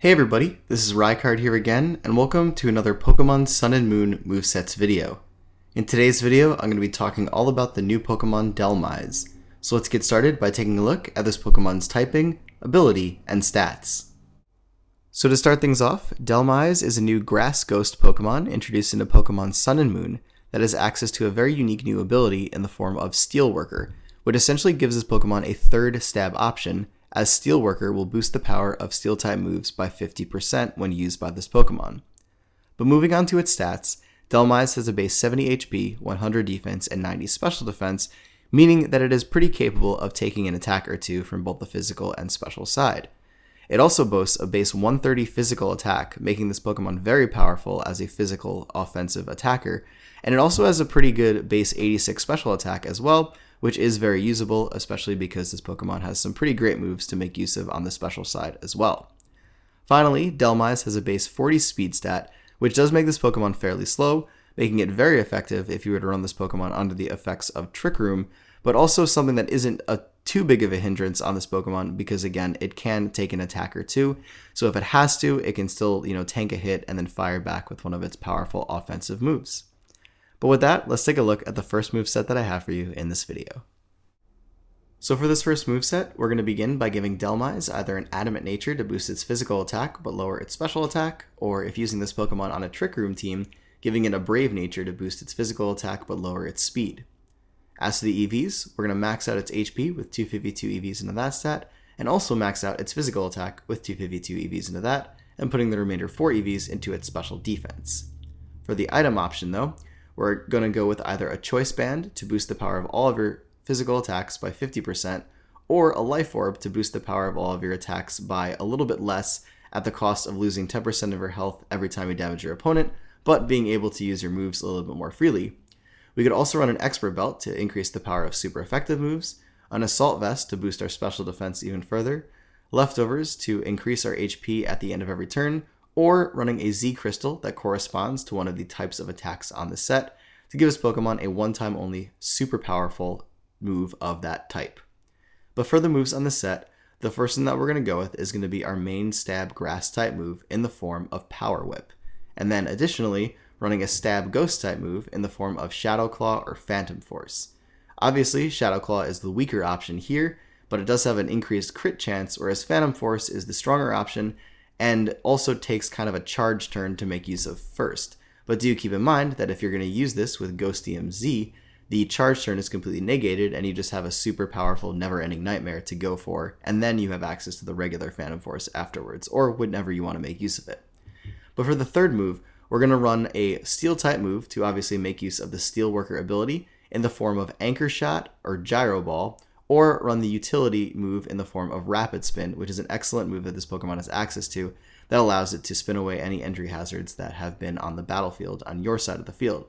Hey everybody, this is Rykard here again, and welcome to another Pokemon Sun and Moon Movesets video. In today's video, I'm going to be talking all about the new Pokemon Dhelmise. So let's get started by taking a look at this Pokemon's typing, ability, and stats. So to start things off, Dhelmise is a new Grass Ghost Pokemon introduced into Pokemon Sun and Moon that has access to a very unique new ability in the form of Steelworker, which essentially gives this Pokemon a third stab option, as Steelworker will boost the power of Steel-type moves by 50% when used by this Pokemon. But moving on to its stats, Dhelmise has a base 70 HP, 100 defense, and 90 special defense, meaning that it is pretty capable of taking an attack or two from both the physical and special side. It also boasts a base 130 physical attack, making this Pokemon very powerful as a physical offensive attacker, and it also has a pretty good base 86 special attack as well, which is very usable, especially because this Pokemon has some pretty great moves to make use of on the special side as well. Finally, Dhelmise has a base 40 speed stat, which does make this Pokemon fairly slow, making it very effective if you were to run this Pokemon under the effects of Trick Room, but also something that isn't too big of a hindrance on this Pokemon because, again, it can take an attack or two, so if it has to, it can still, tank a hit and then fire back with one of its powerful offensive moves. But with that, let's take a look at the first moveset that I have for you in this video. So for this first moveset, we're going to begin by giving Dhelmise either an Adamant Nature to boost its physical attack but lower its special attack, or if using this Pokemon on a Trick Room team, giving it a Brave Nature to boost its physical attack but lower its speed. As to the EVs, we're going to max out its HP with 252 EVs into that stat, and also max out its physical attack with 252 EVs into that, and putting the remainder 4 EVs into its special defense. For the item option though, we're going to go with either a Choice Band to boost the power of all of your physical attacks by 50%, or a Life Orb to boost the power of all of your attacks by a little bit less at the cost of losing 10% of your health every time you damage your opponent, but being able to use your moves a little bit more freely. We could also run an Expert Belt to increase the power of super effective moves, an Assault Vest to boost our special defense even further, Leftovers to increase our HP at the end of every turn, or running a Z Crystal that corresponds to one of the types of attacks on the set to give this Pokemon a one-time only super powerful move of that type. But for the moves on the set, the first one that we're going to go with is going to be our main stab grass type move in the form of Power Whip, and then additionally running a stab ghost type move in the form of Shadow Claw or Phantom Force. Obviously, Shadow Claw is the weaker option here, but it does have an increased crit chance, whereas Phantom Force is the stronger option and also takes kind of a charge turn to make use of first. But do keep in mind that if you're going to use this with Ghostium Z, the charge turn is completely negated and you just have a super powerful never-ending nightmare to go for, and then you have access to the regular Phantom Force afterwards, or whenever you want to make use of it. But for the third move, we're going to run a Steel type move to obviously make use of the Steelworker ability in the form of Anchor Shot or Gyro Ball, or run the utility move in the form of Rapid Spin, which is an excellent move that this Pokemon has access to that allows it to spin away any entry hazards that have been on the battlefield on your side of the field.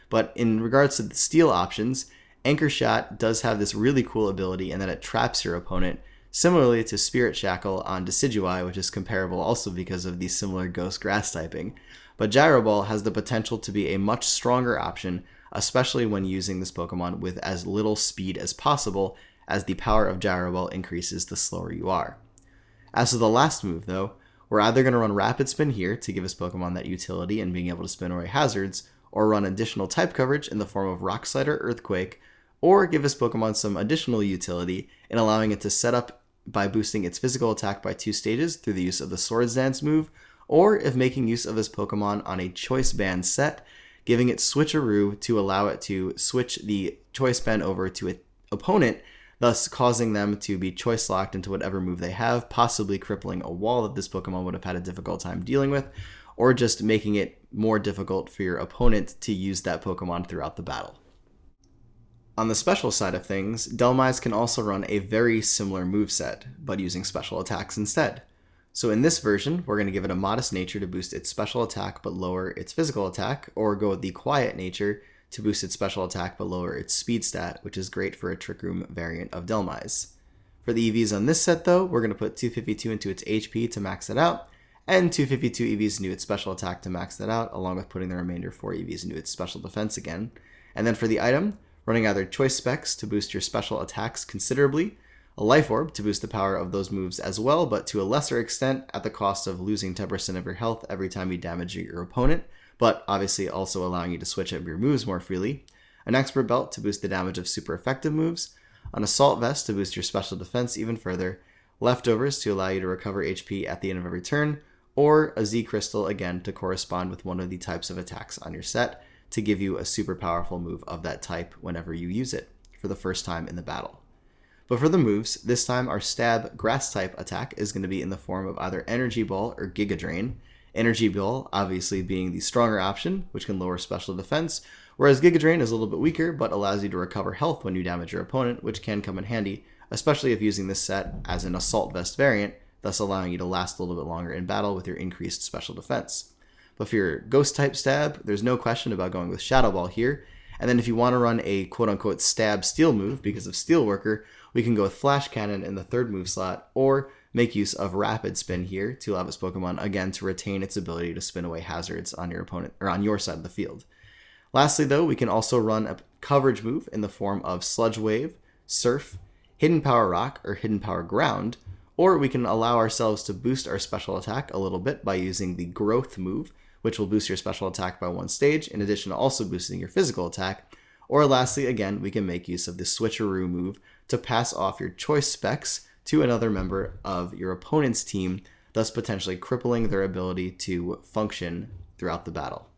But in regards to the Steel options, Anchor Shot does have this really cool ability in that it traps your opponent, similarly to Spirit Shackle on Decidueye, which is comparable also because of the similar Ghost Grass typing. But Gyro Ball has the potential to be a much stronger option, especially when using this Pokemon with as little speed as possible, as the power of Gyro Ball increases the slower you are. As to the last move though, we're either going to run Rapid Spin here to give this Pokemon that utility and being able to spin away hazards, or run additional type coverage in the form of Rock Slide or Earthquake, or give this Pokemon some additional utility in allowing it to set up by boosting its physical attack by 2 stages through the use of the Swords Dance move, or if making use of this Pokemon on a Choice Band set, giving it Switcheroo to allow it to switch the Choice Band over to its opponent, thus causing them to be choice locked into whatever move they have, possibly crippling a wall that this Pokemon would have had a difficult time dealing with, or just making it more difficult for your opponent to use that Pokemon throughout the battle. On the special side of things, Dhelmise can also run a very similar moveset, but using special attacks instead. So in this version, we're going to give it a Modest Nature to boost its special attack but lower its physical attack, or go with the Quiet Nature to boost its special attack but lower its speed stat, which is great for a Trick Room variant of Dhelmise. For the EVs on this set though, we're going to put 252 into its HP to max it out, and 252 EVs into its special attack to max that out, along with putting the remainder 4 EVs into its special defense again. And then for the item, running either Choice Specs to boost your special attacks considerably, a Life Orb to boost the power of those moves as well, but to a lesser extent at the cost of losing 10% of your health every time you damage your opponent, but obviously also allowing you to switch up your moves more freely. An Expert Belt to boost the damage of super effective moves. An Assault Vest to boost your special defense even further. Leftovers to allow you to recover HP at the end of every turn. Or a Z Crystal again to correspond with one of the types of attacks on your set to give you a super powerful move of that type whenever you use it for the first time in the battle. But for the moves, this time our Stab Grass type attack is going to be in the form of either Energy Ball or Giga Drain. Energy Ball obviously being the stronger option, which can lower special defense, whereas Giga Drain is a little bit weaker but allows you to recover health when you damage your opponent, which can come in handy, especially if using this set as an Assault Vest variant, thus allowing you to last a little bit longer in battle with your increased special defense. But for your Ghost type stab, there's no question about going with Shadow Ball here. And then if you want to run a quote-unquote stab steel move because of Steelworker, we can go with Flash Cannon in the third move slot, or make use of Rapid Spin here to allow this Pokemon again to retain its ability to spin away hazards on your opponent or on your side of the field. Lastly though, we can also run a coverage move in the form of Sludge Wave, Surf, Hidden Power Rock, or Hidden Power Ground, or we can allow ourselves to boost our special attack a little bit by using the Growth move, which will boost your special attack by 1 stage, in addition to also boosting your physical attack. Or lastly, again, we can make use of the Switcheroo move to pass off your choice specs to another member of your opponent's team, thus potentially crippling their ability to function throughout the battle.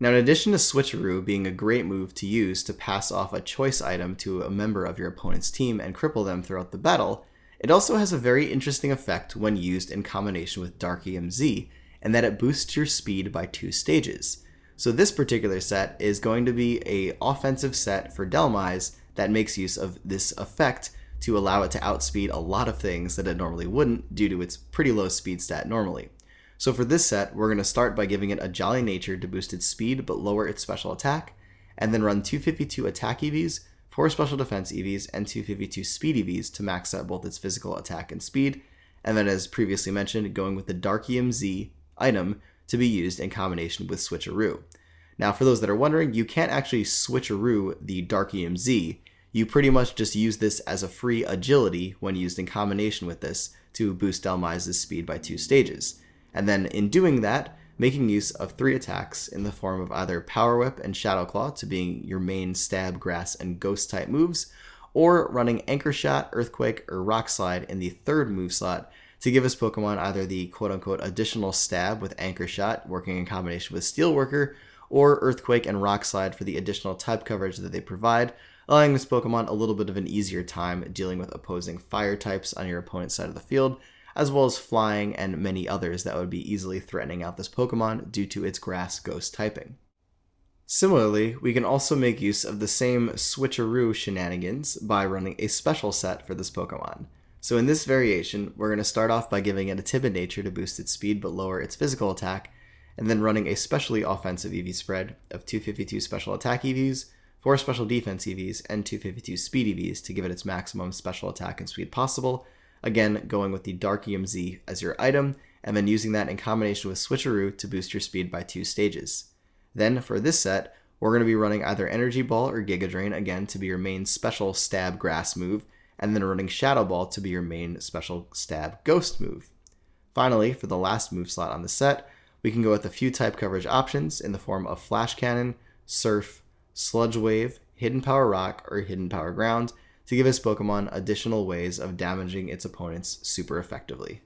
Now, in addition to Switcheroo being a great move to use to pass off a choice item to a member of your opponent's team and cripple them throughout the battle, it also has a very interesting effect when used in combination with Dark EMZ, and that it boosts your speed by 2 stages. So this particular set is going to be an offensive set for Dhelmise that makes use of this effect to allow it to outspeed a lot of things that it normally wouldn't due to its pretty low speed stat normally. So for this set, we're going to start by giving it a Jolly Nature to boost its speed but lower its special attack, and then run 252 attack EVs, 4 special defense EVs, and 252 speed EVs to max out both its physical attack and speed, and then as previously mentioned, going with the Dark EMZ item to be used in combination with Switcheroo. Now for those that are wondering, you can't actually Switcheroo the Dark EMZ, you pretty much just use this as a free agility when used in combination with this to boost Dhelmise's speed by 2 stages. And then in doing that, making use of 3 attacks in the form of either Power Whip and Shadow Claw to being your main Stab, Grass, and Ghost type moves, or running Anchor Shot, Earthquake, or Rock Slide in the third move slot to give us Pokemon either the quote-unquote additional Stab with Anchor Shot working in combination with Steelworker, or Earthquake and Rock Slide for the additional type coverage that they provide, allowing this Pokemon a little bit of an easier time dealing with opposing fire types on your opponent's side of the field, as well as flying and many others that would be easily threatening out this Pokemon due to its Grass Ghost typing. Similarly, we can also make use of the same Switcheroo shenanigans by running a special set for this Pokemon. So in this variation, we're going to start off by giving it a Timid Nature to boost its speed but lower its physical attack, and then running a specially offensive EV spread of 252 special attack EVs, 4 special defense EVs, and 252 speed EVs to give it its maximum special attack and speed possible, again going with the Dark EMZ as your item, and then using that in combination with Switcheroo to boost your speed by 2 stages. Then for this set, we're going to be running either Energy Ball or Giga Drain again to be your main special Stab Grass move, and then running Shadow Ball to be your main special Stab Ghost move. Finally, for the last move slot on the set, we can go with a few type coverage options in the form of Flash Cannon, Surf, Sludge Wave, Hidden Power Rock, or Hidden Power Ground to give this Pokemon additional ways of damaging its opponents super effectively.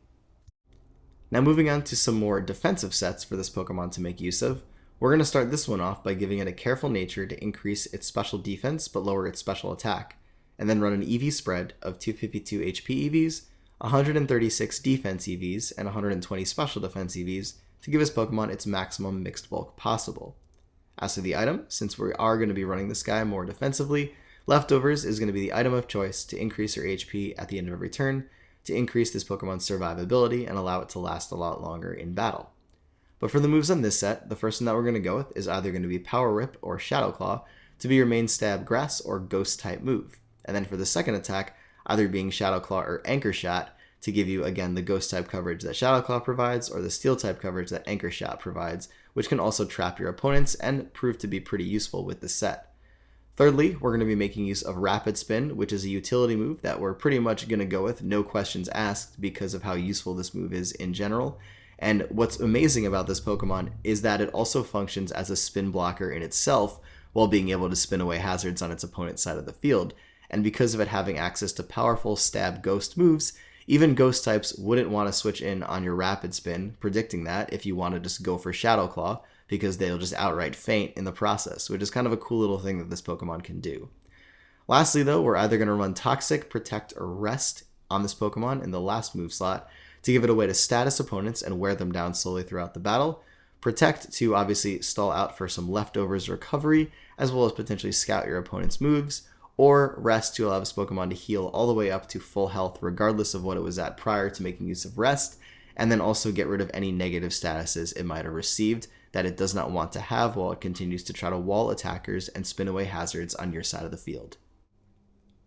Now moving on to some more defensive sets for this Pokemon to make use of, we're going to start this one off by giving it a Careful Nature to increase its special defense but lower its special attack, and then run an EV spread of 252 HP EVs, 136 defense EVs, and 120 special defense EVs to give this Pokemon its maximum mixed bulk possible. As to the item, since we are going to be running this guy more defensively, Leftovers is going to be the item of choice to increase your HP at the end of every turn, to increase this Pokemon's survivability and allow it to last a lot longer in battle. But for the moves on this set, the first one that we're going to go with is either going to be Power Whip or Shadow Claw to be your main Stab Grass or Ghost type move. And then for the second attack, either being Shadow Claw or Anchor Shot to give you again the Ghost type coverage that Shadow Claw provides or the Steel type coverage that Anchor Shot provides, which can also trap your opponents and prove to be pretty useful with this set. Thirdly, we're going to be making use of Rapid Spin, which is a utility move that we're pretty much going to go with, no questions asked, because of how useful this move is in general. And what's amazing about this Pokemon is that it also functions as a spin blocker in itself, while being able to spin away hazards on its opponent's side of the field. And because of it having access to powerful stab ghost moves, even ghost types wouldn't want to switch in on your Rapid Spin, predicting that if you want to just go for Shadow Claw, because they'll just outright faint in the process, which is kind of a cool little thing that this Pokemon can do. Lastly though, we're either going to run Toxic, Protect, or Rest on this Pokemon in the last move slot to give it a way to status opponents and wear them down slowly throughout the battle, Protect to obviously stall out for some leftovers recovery, as well as potentially scout your opponent's moves, or Rest to allow this Pokemon to heal all the way up to full health regardless of what it was at prior to making use of Rest, and then also get rid of any negative statuses it might have received that it does not want to have while it continues to try to wall attackers and spin away hazards on your side of the field.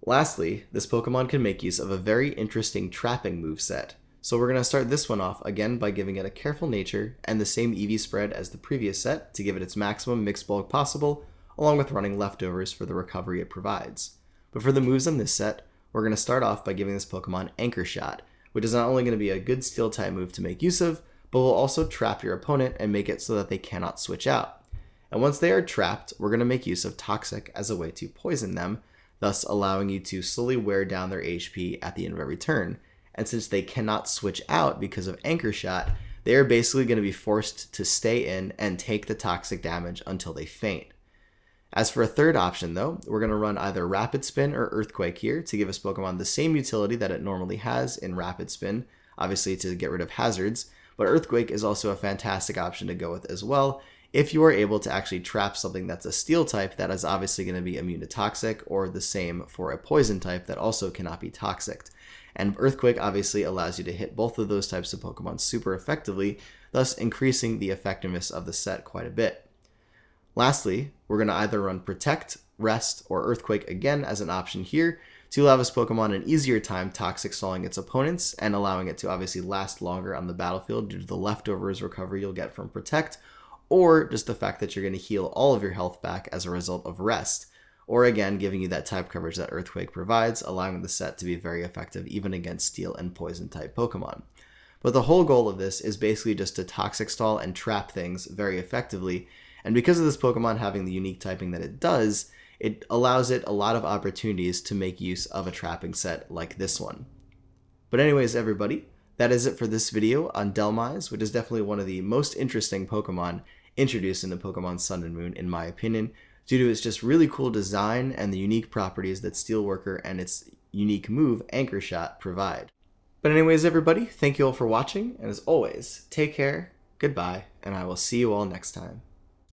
Lastly, this Pokemon can make use of a very interesting trapping moveset. So we're going to start this one off again by giving it a Careful Nature and the same EV spread as the previous set to give it its maximum mixed bulk possible, along with running leftovers for the recovery it provides. But for the moves on this set, we're going to start off by giving this Pokemon Anchor Shot, which is not only going to be a good steel type move to make use of, but will also trap your opponent and make it so that they cannot switch out. And once they are trapped, we're going to make use of Toxic as a way to poison them, thus allowing you to slowly wear down their HP at the end of every turn. And since they cannot switch out because of Anchor Shot, they are basically going to be forced to stay in and take the toxic damage until they faint. As for a third option though, we're going to run either Rapid Spin or Earthquake here to give this Pokemon the same utility that it normally has in Rapid Spin, obviously to get rid of hazards, but Earthquake is also a fantastic option to go with as well if you are able to actually trap something that's a steel type that is obviously going to be immune to toxic, or the same for a poison type that also cannot be toxic. And Earthquake obviously allows you to hit both of those types of Pokemon super effectively, thus increasing the effectiveness of the set quite a bit. Lastly, we're going to either run Protect, Rest, or Earthquake again as an option here to allow this Pokemon an easier time toxic stalling its opponents and allowing it to obviously last longer on the battlefield due to the leftovers recovery you'll get from Protect, or just the fact that you're going to heal all of your health back as a result of Rest, or again giving you that type coverage that Earthquake provides, allowing the set to be very effective even against Steel and Poison type Pokemon. But the whole goal of this is basically just to toxic stall and trap things very effectively, and because of this Pokemon having the unique typing that it does, it allows it a lot of opportunities to make use of a trapping set like this one. But anyways everybody, that is it for this video on Dhelmise, which is definitely one of the most interesting Pokemon introduced into Pokemon Sun and Moon in my opinion, due to its just really cool design and the unique properties that Steelworker and its unique move, Anchor Shot, provide. But anyways everybody, thank you all for watching, and as always, take care, goodbye, and I will see you all next time.